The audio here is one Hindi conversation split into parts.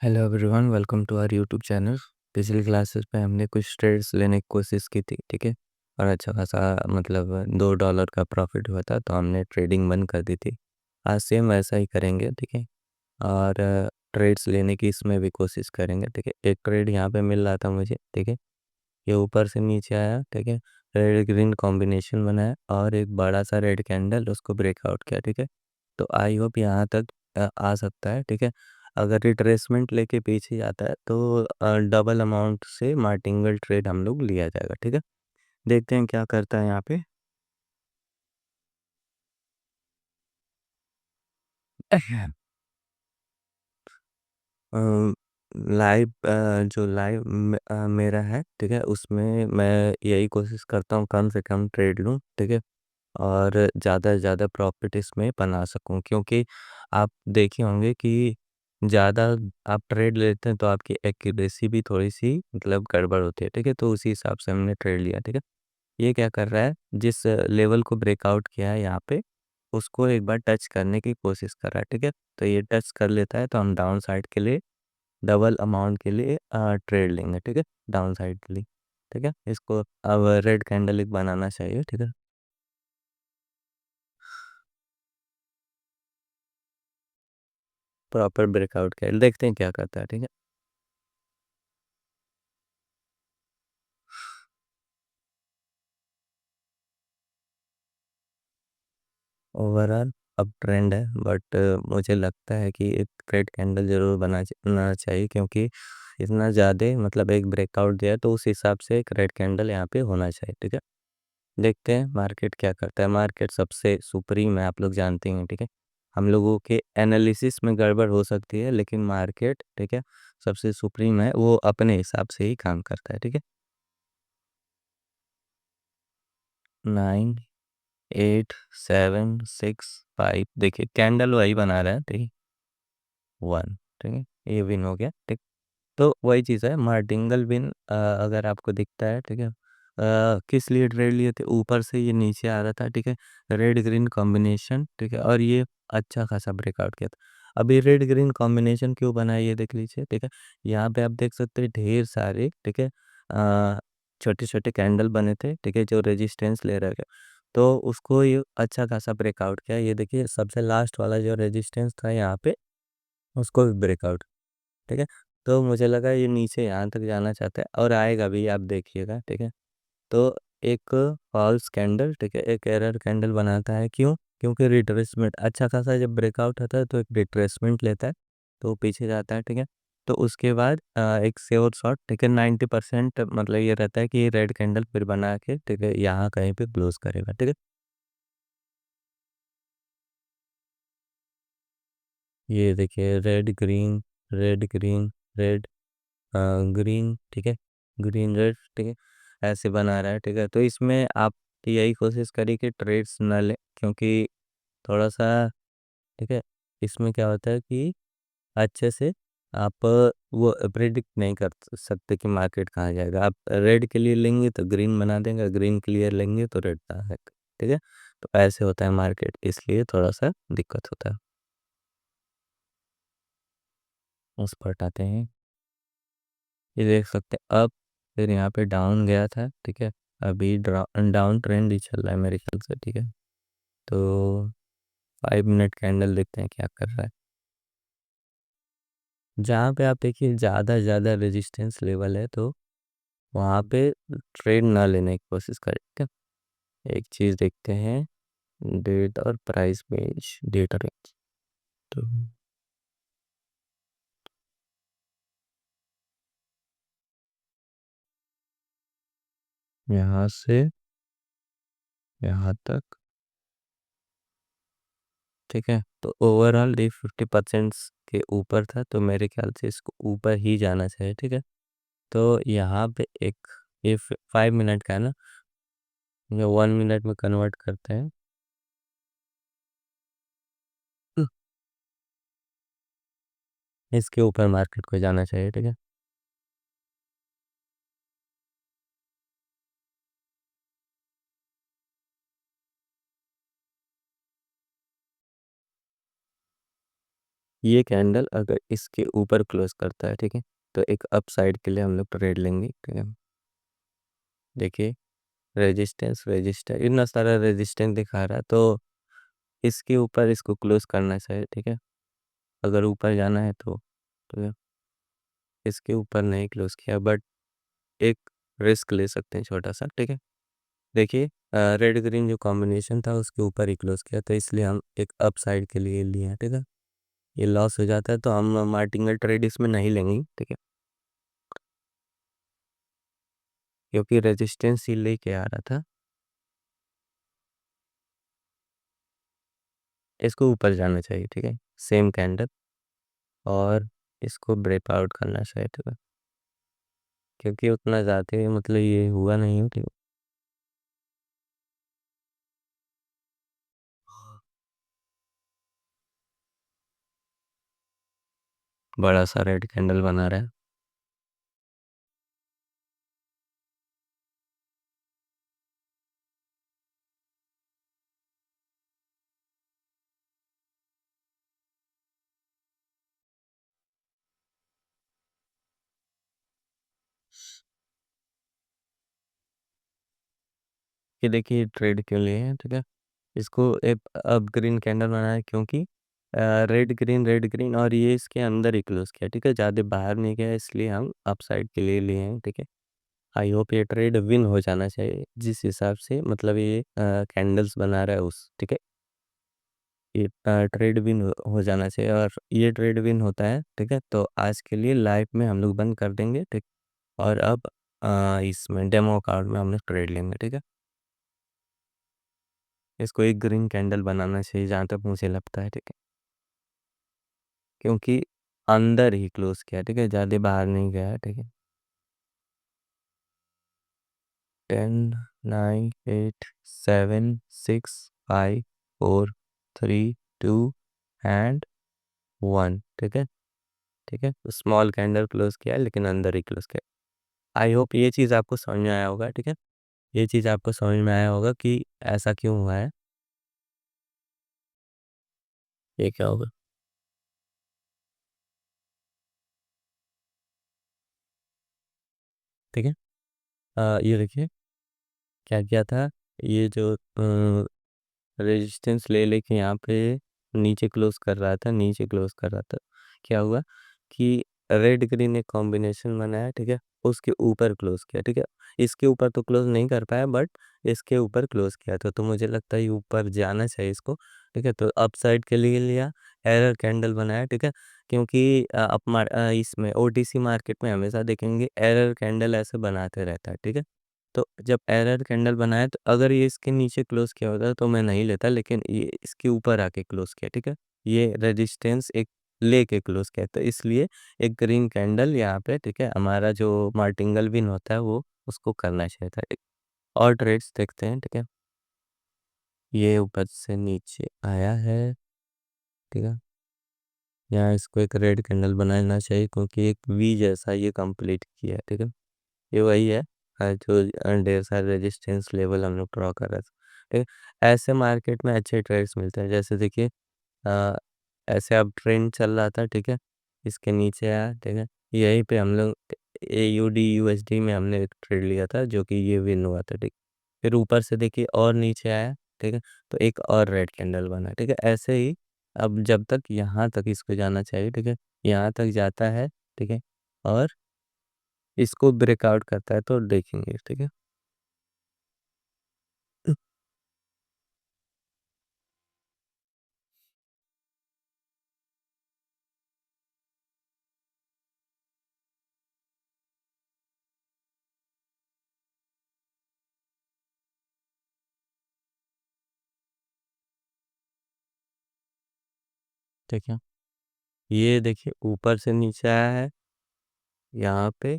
Hello everyone, welcome to our YouTube channel. पिछली क्लासेस पे हमने कुछ ट्रेड्स लेने की कोशिश की थी, ठीक है। और अच्छा खासा मतलब $2 का प्रॉफिट हुआ था, तो हमने ट्रेडिंग बंद कर दी थी। आज सेम वैसा ही करेंगे, ठीक है। और ट्रेड्स लेने की इसमें भी कोशिश करेंगे, ठीक है। एक ट्रेड यहाँ पे मिल रहा था मुझे, ठीक है। ये ऊपर से नीचे आया, ठीक है। रेड ग्रीन कॉम्बिनेशन बनाया और एक बड़ा सा रेड कैंडल उसको ब्रेकआउट किया, ठीक है। तो आई होप यहाँ तक आ सकता है, ठीक है। अगर रिट्रेसमेंट लेके पीछे जाता है तो डबल अमाउंट से मार्टिंगल ट्रेड हम लोग लिया जाएगा, ठीक है। देखते हैं क्या करता है यहाँ पे। लाइव जो लाइव मेरा है, ठीक है, उसमें मैं यही कोशिश करता हूँ कम से कम ट्रेड लूँ, ठीक है। और ज़्यादा से ज़्यादा प्रॉफ़िट इसमें बना सकूँ, क्योंकि आप देखे होंगे कि ज़्यादा आप ट्रेड लेते हैं तो आपकी एक्यूरेसी भी थोड़ी-सी मतलब गड़बड़ होती है, ठीक है? तो उसी हिसाब से हमने ट्रेड लिया, ठीक है? ये क्या कर रहा है, जिस लेवल को ब्रेकआउट किया है यहाँ पे, उसको एक बार टच करने की कोशिश कर रहा है, ठीक है? तो ये टच कर लेता है तो हम डाउन साइड के लिए डबल अमाउंट के लिए ट्रेड लेंगे, ठीक है? डाउन साइड के लिए, ठीक है? इसको अब रेड कैंडल एक बनाना चाहिए, ठीक है? प्रॉपर ब्रेकआउट किया, देखते हैं क्या करता है, ठीक है? ओवरऑल अब ट्रेंड है, बट मुझे लगता है कि एक रेड कैंडल ज़रूर बनाना चाहिए, क्योंकि इतना ज़्यादा मतलब एक ब्रेकआउट दिया है, तो उस हिसाब से एक रेड कैंडल यहाँ पे होना चाहिए, ठीक है? देखते हैं मार्केट क्या करता है। मार्केट सबसे सुप्रीम है, आप लोग जानते हैं, ठीक है। हम लोगों के एनालिसिस में गड़बड़ हो सकती है, लेकिन मार्केट, ठीक है, सबसे सुप्रीम है, वो अपने हिसाब से ही काम करता है, ठीक है। 9 8 7 6 5, देखिए कैंडल वही बना रहा है, ठीक है। 1, ठीक है, ये विन हो गया, ठीक। तो वही चीज़ है, मार्टिंगल विन अगर आपको दिखता है, ठीक है। किस लिए ट्रेड लिए थे, ऊपर से ये नीचे आ रहा था, ठीक है। रेड ग्रीन कॉम्बिनेशन, ठीक है, और ये अच्छा खासा ब्रेकआउट किया था। अभी रेड ग्रीन कॉम्बिनेशन क्यों बना है ये देख लीजिए, ठीक है। यहाँ पे आप देख सकते हैं ढेर सारे, ठीक है, छोटे छोटे कैंडल बने थे, ठीक है, जो रेजिस्टेंस ले रहे थे। तो उसको ये अच्छा खासा ब्रेकआउट किया, ये देखिए सबसे लास्ट वाला जो रेजिस्टेंस था यहाँ पे, उसको भी ब्रेकआउट, ठीक है। तो मुझे लगा ये नीचे यहाँ तक जाना चाहता है और आएगा भी, आप देखिएगा, ठीक है। तो एक फॉल्स कैंडल, ठीक है, एक एरर कैंडल बनाता है, क्यों? क्योंकि रिट्रेसमेंट अच्छा खासा जब ब्रेकआउट होता है तो एक रिट्रेसमेंट लेता है, तो पीछे जाता है, ठीक है। तो उसके बाद एक श्योर शॉट, ठीक है, 90% मतलब ये रहता है कि ये रेड कैंडल फिर बना के, ठीक है, यहाँ कहीं पे क्लोज करेगा, ठीक है। ये देखिए रेड ग्रीन, रेड ग्रीन, ठीक है, ग्रीन रेड, ठीक है, ऐसे बना रहा है, ठीक है। तो इसमें आप यही कोशिश करिए कि ट्रेड्स ना लें, क्योंकि थोड़ा सा, ठीक है, इसमें क्या होता है कि अच्छे से आप वो प्रिडिक्ट नहीं कर सकते कि मार्केट कहाँ जाएगा। आप रेड के लिए लेंगे तो ग्रीन बना देंगे, ग्रीन के लिए लेंगे तो रेड बना देगा, ठीक है। तो ऐसे होता है मार्केट, इसलिए थोड़ा सा दिक्कत होता है। उस पर हटाते हैं, ये देख सकते हैं अब, फिर यहाँ पे डाउन गया था, ठीक है। अभी डाउन ट्रेंड ही चल रहा है मेरे ख्याल से, ठीक है। तो 5 मिनट कैंडल देखते हैं क्या कर रहा है। जहाँ पे आप देखिए ज़्यादा ज़्यादा रेजिस्टेंस लेवल है, तो वहाँ पे ट्रेड ना लेने की कोशिश करें, ठीक है। एक चीज़ देखते हैं, डेट और प्राइस रेंज, डेट और रेंज। तो यहाँ से यहाँ तक, ठीक है। तो ओवरऑल ये 50% के ऊपर था, तो मेरे ख्याल से इसको ऊपर ही जाना चाहिए, ठीक है। तो यहाँ पे एक, ये 5 मिनट का है ना, ये 1 मिनट में कन्वर्ट करते हैं। इसके ऊपर मार्केट को जाना चाहिए, ठीक है। ये कैंडल अगर इसके ऊपर क्लोज करता है, ठीक है, तो एक अप साइड के लिए हम लोग ट्रेड लेंगे, ठीक है। देखिए, रेजिस्टेंस रेजिस्टेंस इतना सारा रेजिस्टेंस दिखा रहा है, तो इसके ऊपर इसको क्लोज करना चाहिए, ठीक है। अगर ऊपर जाना है तो इसके ऊपर नहीं क्लोज किया, बट एक रिस्क ले सकते हैं छोटा सा, ठीक है। देखिए, रेड ग्रीन जो कॉम्बिनेशन था उसके ऊपर ही क्लोज किया, तो इसलिए हम एक अप साइड के लिए लिए हैं, ठीक है। ये लॉस हो जाता है तो हम मार्टिंगल ट्रेड इसमें नहीं लेंगे, ठीक है, क्योंकि रेजिस्टेंस ही लेके आ रहा था। इसको ऊपर जाना चाहिए, ठीक है, सेम कैंडल, और इसको ब्रेक आउट करना चाहिए, ठीक है, क्योंकि उतना ज़्यादा मतलब ये हुआ नहीं हो, ठीक है। बड़ा सा रेड कैंडल बना रहा है। कि देखिए ट्रेड के लिए है, ठीक है। इसको एक अब ग्रीन कैंडल बनाया है, क्योंकि रेड ग्रीन और ये इसके अंदर ही क्लोज किया, ठीक है, ज़्यादा बाहर नहीं गया, इसलिए हम अप साइड के लिए लिए हैं, ठीक है। आई होप ये ट्रेड विन हो जाना चाहिए, जिस हिसाब से मतलब ये कैंडल्स बना रहा है उस, ठीक है। ये ट्रेड विन हो जाना चाहिए, और ये ट्रेड विन होता है, ठीक है, तो आज के लिए लाइव में हम लोग बंद कर देंगे, ठीक। और अब इसमें डेमो कार्ड में हम लोग ट्रेड लेंगे, ठीक है। इसको एक ग्रीन कैंडल बनाना चाहिए जहाँ तक मुझे लगता है, ठीक है, क्योंकि अंदर ही क्लोज किया, ठीक है, ज़्यादा बाहर नहीं गया, ठीक है। 10, 9, 8, 7, 6, 5, 4, 3, 2 एंड 1, ठीक है, ठीक है। स्मॉल कैंडल क्लोज किया है, लेकिन अंदर ही क्लोज किया। आई होप ये चीज़ आपको समझ में आया होगा, ठीक है। ये चीज़ आपको समझ में आया होगा कि ऐसा क्यों हुआ है, ये क्या होगा, ठीक है। ये देखिए क्या किया था, ये जो रेजिस्टेंस ले लेके यहाँ पे नीचे क्लोज कर रहा था, नीचे क्लोज कर रहा था। क्या हुआ कि रेड ग्रीन एक कॉम्बिनेशन बनाया, ठीक है, उसके ऊपर क्लोज किया, ठीक है। इसके ऊपर तो क्लोज नहीं कर पाया, बट इसके ऊपर क्लोज किया था, तो मुझे लगता है ये ऊपर जाना चाहिए इसको, ठीक है। तो अप साइड के लिए लिया, एरर कैंडल बनाया, ठीक है, क्योंकि इसमें ओटीसी मार्केट में हमेशा देखेंगे एरर कैंडल ऐसे बनाते रहता है, ठीक है। तो जब एरर कैंडल बनाया, तो अगर ये इसके नीचे क्लोज किया होता तो मैं नहीं लेता, लेकिन ये इसके ऊपर आके क्लोज किया, ठीक है। ये रेजिस्टेंस एक लेके क्लोज किया, तो इसलिए एक ग्रीन कैंडल यहाँ पे, ठीक है, हमारा जो मार्टिंगल विन होता है वो उसको करना चाहिए था, ठीक। और ट्रेड्स देखते हैं, ठीक है। ये ऊपर से नीचे आया है, ठीक है। यहाँ इसको एक रेड कैंडल बनाना चाहिए, क्योंकि एक वी जैसा ये कंप्लीट किया है, ठीक है। ये वही है, जो ढेर सारे रेजिस्टेंस लेवल हम लोग ड्रॉ कर रहे थे, ठीक है। ऐसे मार्केट में अच्छे ट्रेड्स मिलते हैं, जैसे देखिए, अ, ऐसे अब ट्रेंड चल रहा था, ठीक है, इसके नीचे आया, ठीक है। यहीं पे हम लोग AUD USD में हमने एक ट्रेड लिया था, जो कि ये विन हुआ था, ठीक। फिर ऊपर से देखिए और नीचे आया, ठीक है, तो एक और रेड कैंडल बना, ठीक है। ऐसे ही अब जब तक यहाँ तक इसको जाना चाहिए, ठीक है, यहाँ तक जाता है, ठीक है, और इसको ब्रेकआउट करता है तो देखेंगे, ठीक है। ठीक है, ये देखिए ऊपर से नीचे आया है, यहाँ पे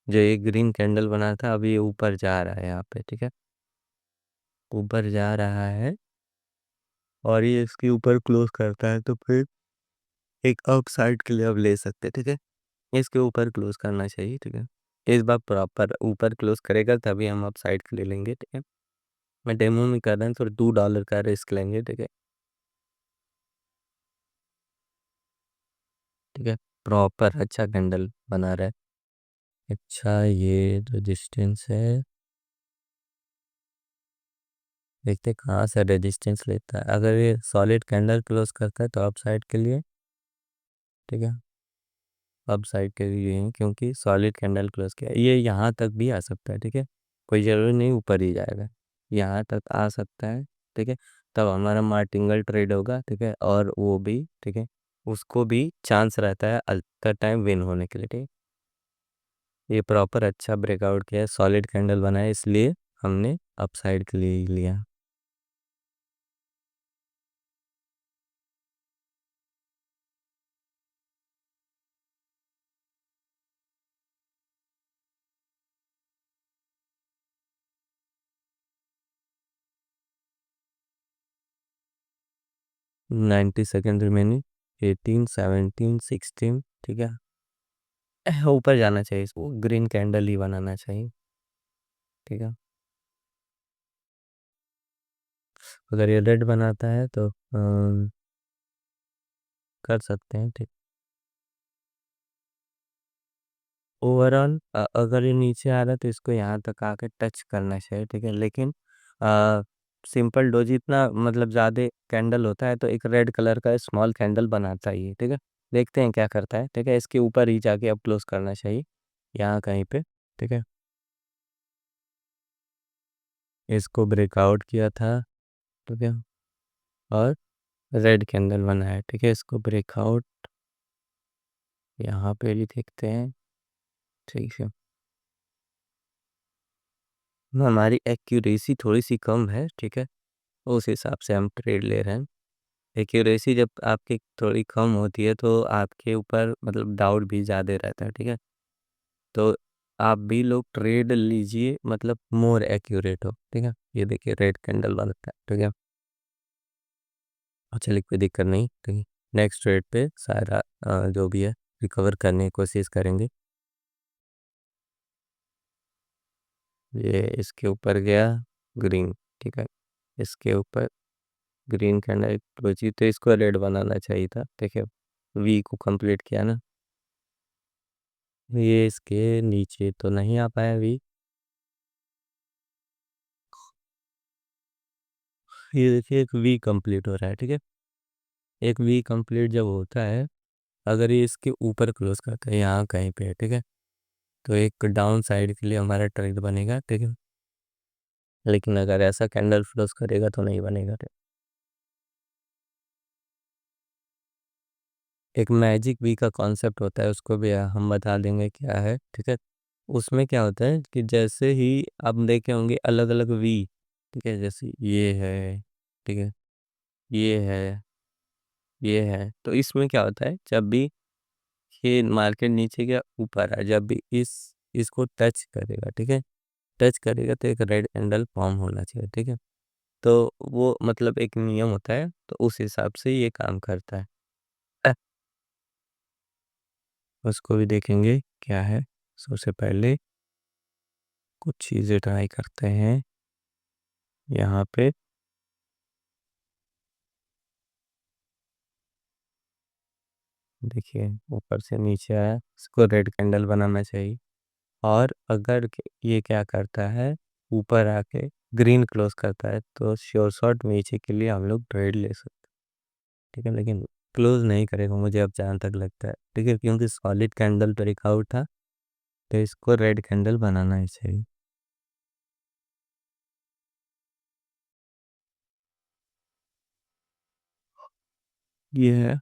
जो ये ग्रीन कैंडल बना था, अभी ये ऊपर जा रहा है यहाँ पे, ठीक है, ऊपर जा रहा है, और ये इसके ऊपर क्लोज करता है, तो फिर एक अप साइड के लिए अब ले सकते हैं, ठीक है। इसके ऊपर क्लोज करना चाहिए, ठीक है। इस बार प्रॉपर ऊपर क्लोज करेगा तभी हम अप साइड के लिए लेंगे, ठीक है। मैं डेमो में कर रहा हूँ, तो $2 का रिस्क लेंगे, ठीक है। ठीक है, प्रॉपर अच्छा कैंडल बना रहा है। अच्छा, ये जो डिस्टेंस है, देखते हैं कहाँ से रेजिस्टेंस लेता है। अगर ये सॉलिड कैंडल क्लोज करता है तो अप साइड के लिए, ठीक है, अप साइड के लिए है, क्योंकि सॉलिड कैंडल क्लोज किया है। ये यहाँ तक भी आ सकता है, ठीक है, कोई ज़रूरी नहीं ऊपर ही जाएगा, यहाँ तक आ सकता है, ठीक है। तब हमारा मार्टिंगल ट्रेड होगा, ठीक है, और वो भी, ठीक है, उसको भी चांस रहता है अल्टर टाइम विन होने के लिए, ठीक है। ये प्रॉपर अच्छा ब्रेकआउट किया है, सॉलिड कैंडल बनाया, इसलिए हमने अप साइड के लिए ही लिया। 90 सेकेंड रिमेनिंग, 18 17 16, ठीक है। ऊपर जाना चाहिए, इसको ग्रीन कैंडल ही बनाना चाहिए, ठीक है। अगर ये रेड बनाता है तो कर सकते हैं, ठीक। ओवरऑल अगर ये नीचे आ रहा है तो इसको यहाँ तक आके टच करना चाहिए, ठीक है, लेकिन सिंपल डोजी इतना मतलब ज़्यादा कैंडल होता है तो एक रेड कलर का स्मॉल कैंडल बनाता ही है, ठीक है। देखते हैं क्या करता है, ठीक है, इसके ऊपर ही जाके अब क्लोज करना चाहिए, यहाँ कहीं पे, ठीक है। इसको ब्रेकआउट किया था, ठीक है, और रेड कैंडल बना है, ठीक है। इसको ब्रेकआउट यहाँ पे भी देखते हैं, ठीक है। हमारी एक्यूरेसी थोड़ी सी कम है, ठीक है, उस हिसाब से हम ट्रेड ले रहे हैं। एक्यूरेसी जब आपकी थोड़ी कम होती है तो आपके ऊपर मतलब डाउट भी ज़्यादा रहता है, ठीक है। तो आप भी लोग ट्रेड लीजिए, मतलब मोर एक्यूरेट हो, ठीक है। ये देखिए रेड कैंडल बनता है, ठीक है। चलिए कोई दिक्कत नहीं, ठीक है। नेक्स्ट ट्रेड पे सारा जो भी है रिकवर करने की कोशिश करेंगे। ये इसके ऊपर गया ग्रीन, ठीक है, इसके ऊपर ग्रीन कैंडल बची तो इसको रेड बनाना चाहिए था, ठीक है। वी को कंप्लीट किया ना, ये इसके नीचे तो नहीं आ पाया वी। ये देखिए एक वी कंप्लीट हो रहा है, ठीक है। एक वी कंप्लीट जब होता है, अगर ये इसके ऊपर क्लोज करता है यहाँ कहीं पे, ठीक है, तो एक डाउन साइड के लिए हमारा ट्रेड बनेगा, ठीक है। लेकिन अगर ऐसा कैंडल क्लोज करेगा तो नहीं बनेगा। एक मैजिक वी का कॉन्सेप्ट होता है, उसको भी हम बता देंगे क्या है, ठीक है। उसमें क्या होता है कि जैसे ही आप देखे होंगे अलग अलग वी, ठीक है, जैसे ये है, ठीक है, ये है, ये है, तो इसमें क्या होता है जब भी ये मार्केट नीचे के ऊपर है, जब भी इसको टच करेगा, ठीक है, टच करेगा तो एक रेड कैंडल फॉर्म होना चाहिए, ठीक है। तो वो मतलब एक नियम होता है, तो उस हिसाब से ये काम करता है। अ, उसको भी देखेंगे क्या है। सबसे पहले कुछ चीज़ें ट्राई करते हैं यहाँ पे। देखिए ऊपर से नीचे आया, इसको रेड कैंडल बनाना चाहिए। और अगर ये क्या करता है, ऊपर आके ग्रीन क्लोज करता है तो श्योर शॉट नीचे के लिए हम लोग ट्रेड ले सकते हैं, ठीक है। लेकिन क्लोज नहीं करेगा मुझे अब जहाँ तक लगता है, ठीक है, क्योंकि सॉलिड कैंडल ब्रेकआउट था, तो इसको रेड कैंडल बनाना ही चाहिए। ये है,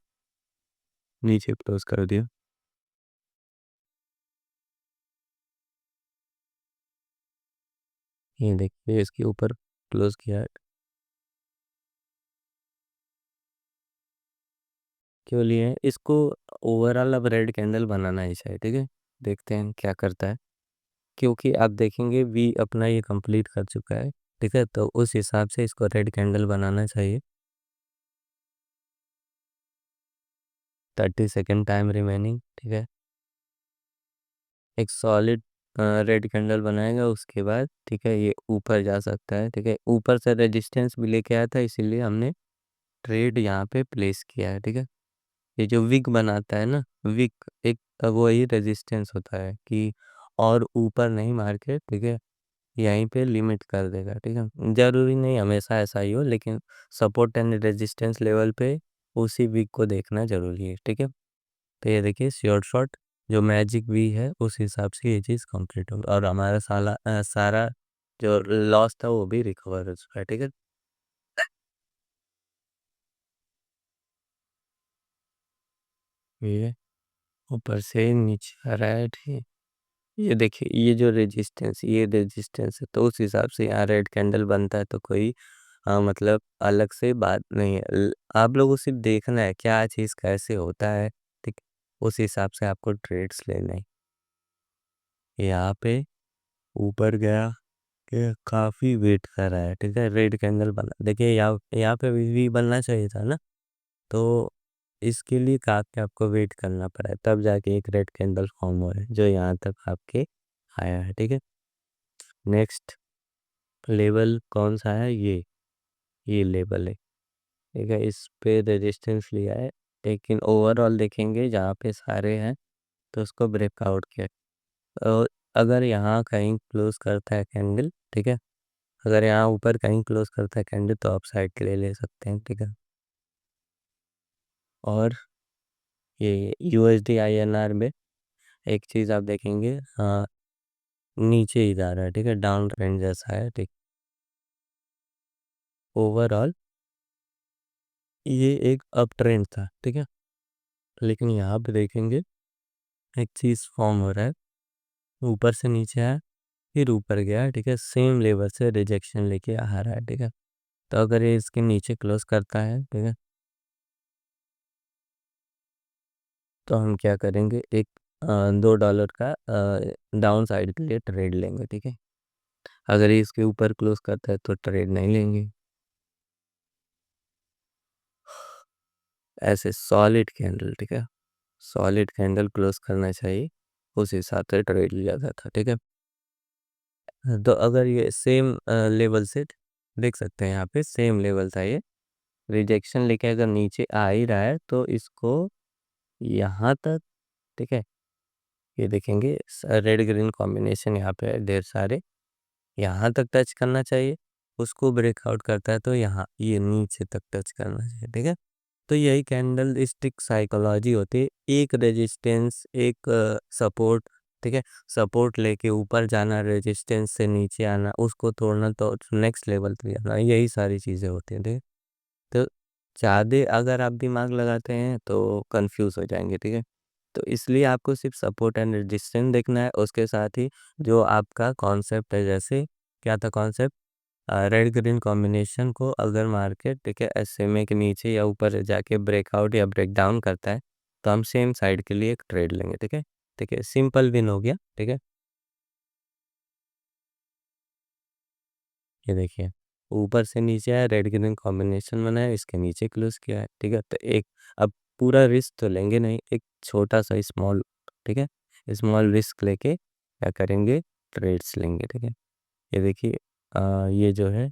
नीचे क्लोज कर दिया। ये देखिए इसके ऊपर क्लोज किया है। क्यों लिए इसको, ओवरऑल अब रेड कैंडल बनाना ही चाहिए, ठीक है। देखते हैं क्या करता है, क्योंकि आप देखेंगे वी अपना ये कंप्लीट कर चुका है, ठीक है, तो उस हिसाब से इसको रेड कैंडल बनाना चाहिए। 30 सेकेंड टाइम रिमेनिंग, ठीक है। एक सॉलिड रेड कैंडल बनाएगा उसके बाद, ठीक है, ये ऊपर जा सकता है, ठीक है। ऊपर से रेजिस्टेंस भी लेके आया था, इसीलिए हमने ट्रेड यहाँ पे प्लेस किया है, ठीक है। ये जो विक बनाता है ना, विक एक वही रेजिस्टेंस होता है कि और ऊपर नहीं मार के, ठीक है, यहीं पे लिमिट कर देगा, ठीक है। जरूरी नहीं हमेशा ऐसा ही हो, लेकिन सपोर्ट एंड रेजिस्टेंस लेवल पे उसी वीक को देखना जरूरी है, ठीक है। तो ये देखिए श्योर शॉट जो मैजिक वी है उस हिसाब से ये चीज़ कंप्लीट होगी और हमारा सारा जो लॉस था वो भी रिकवर हो चुका है, ठीक है। ये ऊपर से नीचे आ रहा है, ठीक है। ये देखिए ये रेजिस्टेंस है, तो उस हिसाब से यहाँ रेड कैंडल बनता है, तो कोई मतलब अलग से बात नहीं है। आप लोगों को सिर्फ देखना है क्या चीज़ कैसे होता है, ठीक। उस हिसाब से आपको ट्रेड्स लेने हैं। यहाँ पे ऊपर गया कि काफ़ी वेट कर रहा है, ठीक है, रेड कैंडल बना, देखिए यहाँ यहाँ पे भी बनना चाहिए था ना, तो इसके लिए काफ़ी आपको वेट करना पड़ा है, तब जाके एक रेड कैंडल फॉर्म हो रहा है जो यहाँ तक आपके आया है, ठीक है। नेक्स्ट लेवल कौन सा है, ये लेवल है, ठीक है, इस पे रेजिस्टेंस लिया है, लेकिन ओवरऑल देखेंगे जहाँ पे सारे हैं तो उसको ब्रेकआउट किया। और अगर यहाँ कहीं क्लोज करता है कैंडल, ठीक है, अगर यहाँ ऊपर कहीं क्लोज करता है कैंडल तो आप साइड के लिए ले सकते हैं, ठीक है। और ये USD INR में एक चीज़ आप देखेंगे, हाँ, नीचे ही जा रहा है, ठीक है, डाउन ट्रेंड जैसा है, ठीक। ओवरऑल ये एक अप ट्रेंड था, ठीक है, लेकिन यहाँ पे देखेंगे एक चीज़ फॉर्म हो रहा है, ऊपर से नीचे आया फिर ऊपर गया, ठीक है, सेम लेवल से रिजेक्शन लेके आ रहा है, ठीक है। तो अगर ये इसके नीचे क्लोज करता है, ठीक है, तो हम क्या करेंगे, एक $2 का डाउन साइड के लिए ट्रेड लेंगे, ठीक है। अगर ये इसके ऊपर क्लोज करता है तो ट्रेड नहीं लेंगे। ऐसे सॉलिड कैंडल, ठीक है, सॉलिड कैंडल क्लोज करना चाहिए, उस हिसाब से ट्रेड लिया जाता, ठीक है। तो अगर ये सेम लेवल से देख सकते हैं, यहाँ पे सेम लेवल था, ये रिजेक्शन लेके अगर नीचे आ ही रहा है तो इसको यहाँ तक, ठीक है, ये देखेंगे रेड ग्रीन कॉम्बिनेशन यहाँ पे है ढेर सारे, यहाँ तक टच करना चाहिए, उसको ब्रेकआउट करता है तो यहाँ ये नीचे तक टच करना चाहिए, ठीक है। तो यही कैंडल स्टिक साइकोलॉजी होती है, एक रेजिस्टेंस एक सपोर्ट, ठीक है, सपोर्ट लेके ऊपर जाना, रेजिस्टेंस से नीचे आना, उसको तोड़ना तो नेक्स्ट लेवल पे जाना, यही सारी चीज़ें होती हैं, ठीक है। तो ज़्यादा अगर आप दिमाग लगाते हैं तो कंफ्यूज हो जाएंगे, ठीक है। तो इसलिए आपको सिर्फ सपोर्ट एंड रेजिस्टेंस देखना है, उसके साथ ही जो आपका कॉन्सेप्ट है, जैसे क्या था कॉन्सेप्ट, रेड ग्रीन कॉम्बिनेशन को अगर मार्केट, ठीक है, SMA के नीचे या ऊपर जाके ब्रेकआउट या ब्रेक डाउन करता है तो हम सेम साइड के लिए एक ट्रेड लेंगे, ठीक है। ठीक है, सिंपल विन हो गया, ठीक है। ये देखिए ऊपर से नीचे आया, रेड ग्रीन कॉम्बिनेशन बनाया, इसके नीचे क्लोज किया है, ठीक है। तो एक अब पूरा रिस्क तो लेंगे नहीं, एक छोटा सा स्मॉल, ठीक है, स्मॉल रिस्क लेके क्या करेंगे, ट्रेड्स लेंगे, ठीक है। ये देखिए ये जो है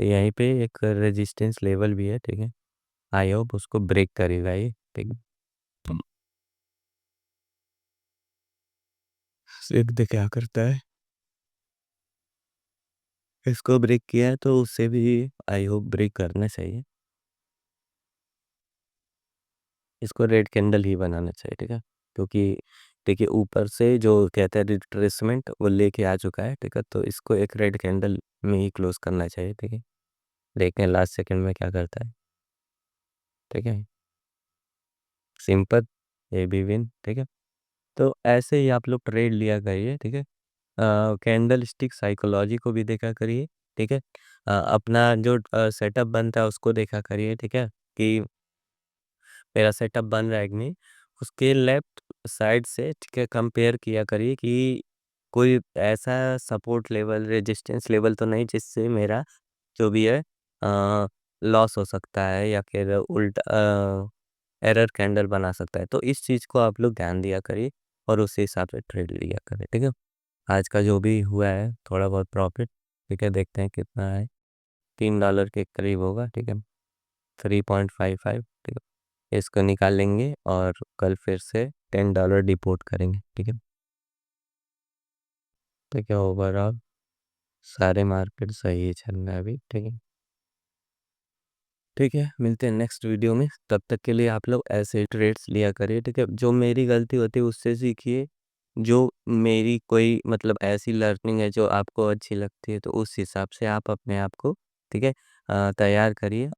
यहीं पे एक रेजिस्टेंस लेवल भी है, ठीक है, आई होप उसको ब्रेक करेगा ये, ठीक है। देखते क्या करता है, इसको ब्रेक किया है तो उससे भी आई होप ब्रेक करना चाहिए, इसको रेड कैंडल ही बनाना चाहिए, ठीक है। क्योंकि देखिए ऊपर से जो कहते हैं रिट्रेसमेंट वो लेके आ चुका है, ठीक है, तो इसको एक रेड कैंडल में ही क्लोज करना चाहिए, ठीक है। देखते हैं लास्ट सेकंड में क्या करता है, ठीक है, सिंपल, ये भी विन, ठीक है। तो ऐसे ही आप लोग ट्रेड लिया करिए, ठीक है। कैंडल स्टिक साइकोलॉजी को भी देखा करिए, ठीक है। अपना जो सेटअप बनता है उसको देखा करिए, ठीक है, कि मेरा सेटअप बन रहा है कि नहीं, उसके लेफ्ट साइड से, ठीक है, कंपेयर किया करिए कि कोई ऐसा सपोर्ट लेवल रेजिस्टेंस लेवल तो नहीं जिससे मेरा जो भी है लॉस हो सकता है या फिर उल्टा एरर कैंडल बना सकता है, तो इस चीज़ को आप लोग ध्यान दिया करिए और उसी हिसाब से ट्रेड लिया करें, ठीक है। आज का जो भी हुआ है थोड़ा बहुत प्रॉफिट, ठीक है, देखते हैं कितना है, $3 के करीब होगा, ठीक है, 3.55, ठीक है। इसको निकाल लेंगे और कल फिर से $10 डिपोट करेंगे, ठीक है। तो क्या ओवरऑल सारे मार्केट सही चल रहा है अभी, ठीक है। ठीक है, मिलते हैं नेक्स्ट वीडियो में। तब तक के लिए आप लोग ऐसे ट्रेड्स लिया करिए, ठीक है। जो मेरी गलती होती है उससे सीखिए, जो मेरी कोई मतलब ऐसी लर्निंग है जो आपको अच्छी लगती है तो उस हिसाब से आप अपने आप को, ठीक है, तैयार करिए